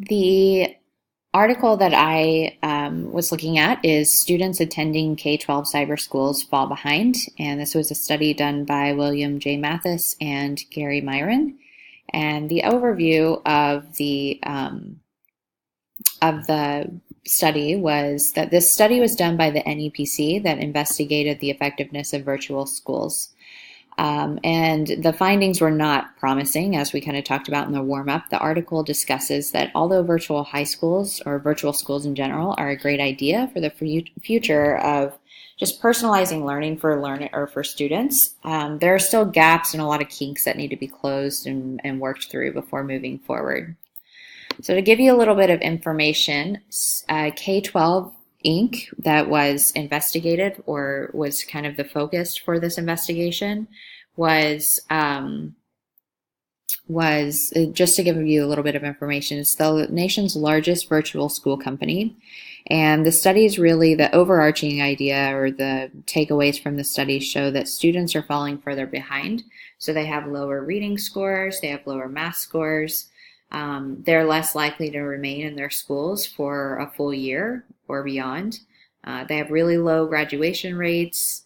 The article that I was looking at is Students Attending K-12 Cyber Schools Fall Behind. And this was a study done by William J. Mathis and Gary Myron. And the overview of the study was that this study was done by the NEPC that investigated the effectiveness of virtual schools. And the findings were not promising, as we kind of talked about in the warm-up. The article discusses that although virtual high schools or virtual schools in general are a great idea for the future of just personalizing learning for students, there are still gaps and a lot of kinks that need to be closed and worked through before moving forward. So to give you a little bit of information, K-12 Inc. that was investigated or was kind of the focus for this investigation was just to give you a little bit of information. It's the nation's largest virtual school company, and the study is really the overarching idea, or the takeaways from the study show that students are falling further behind. So they have lower reading scores, they have lower math scores. They're less likely to remain in their schools for a full year or beyond. They have really low graduation rates,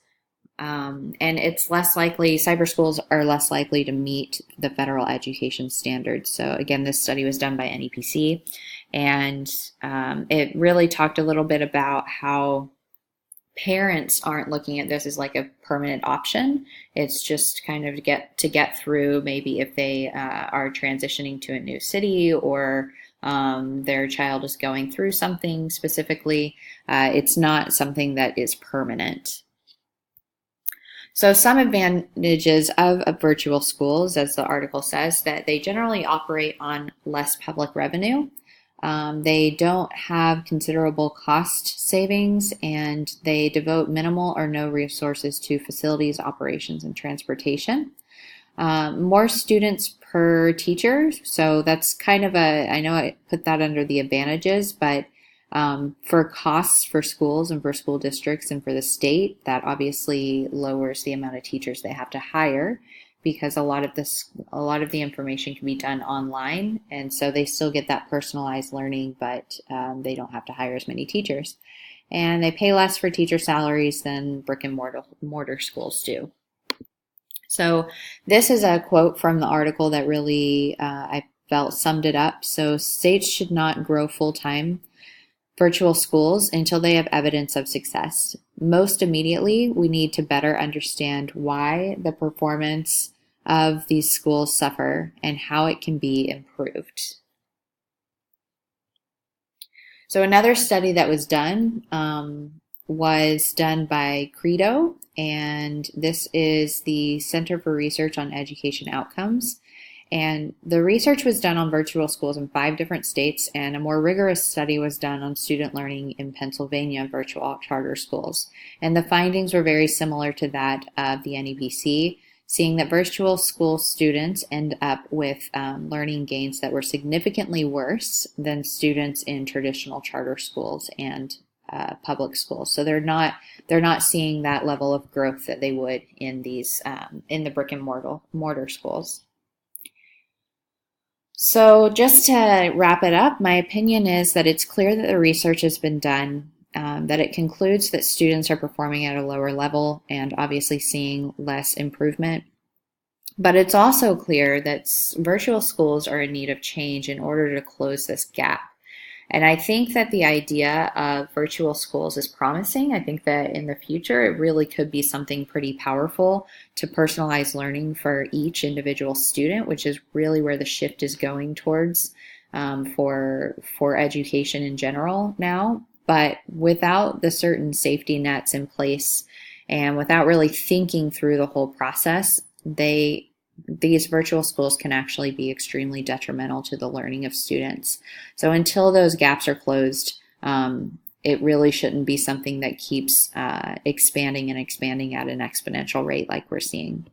and it's less likely, cyber schools are less likely to meet the federal education standards. So again, this study was done by NEPC, and it really talked a little bit about how parents aren't looking at this as like a permanent option. It's just kind of to get through, maybe if they are transitioning to a new city, or their child is going through something specifically. It's not something that is permanent. So some advantages of virtual schools, as the article says, that they generally operate on less public revenue. They don't have considerable cost savings, and they devote minimal or no resources to facilities, operations, and transportation. More students per teacher, so that's kind of I know I put that under the advantages, but for costs for schools and for school districts and for the state, that obviously lowers the amount of teachers they have to hire, because a lot of the information can be done online, and so they still get that personalized learning, but they don't have to hire as many teachers. And they pay less for teacher salaries than brick and mortar schools do. So this is a quote from the article that really I felt summed it up. So states should not grow full-time virtual schools until they have evidence of success. Most immediately, we need to better understand why the performance of these schools suffer and how it can be improved. So another study that was done by Credo, and this is the Center for Research on Education Outcomes. And the research was done on virtual schools in 5 different states, and a more rigorous study was done on student learning in Pennsylvania virtual charter schools. And the findings were very similar to that of the NEPC, seeing that virtual school students end up with learning gains that were significantly worse than students in traditional charter schools and public schools. So they're not seeing that level of growth that they would in these in the brick and mortar schools. So just to wrap it up, my opinion is that it's clear that the research has been done, that it concludes that students are performing at a lower level and obviously seeing less improvement. But it's also clear that virtual schools are in need of change in order to close this gap. And I think that the idea of virtual schools is promising. I think that in the future, it really could be something pretty powerful to personalize learning for each individual student, which is really where the shift is going towards for education in general now. But without the certain safety nets in place and without really thinking through the whole process, these virtual schools can actually be extremely detrimental to the learning of students. So until those gaps are closed, it really shouldn't be something that keeps expanding and expanding at an exponential rate like we're seeing.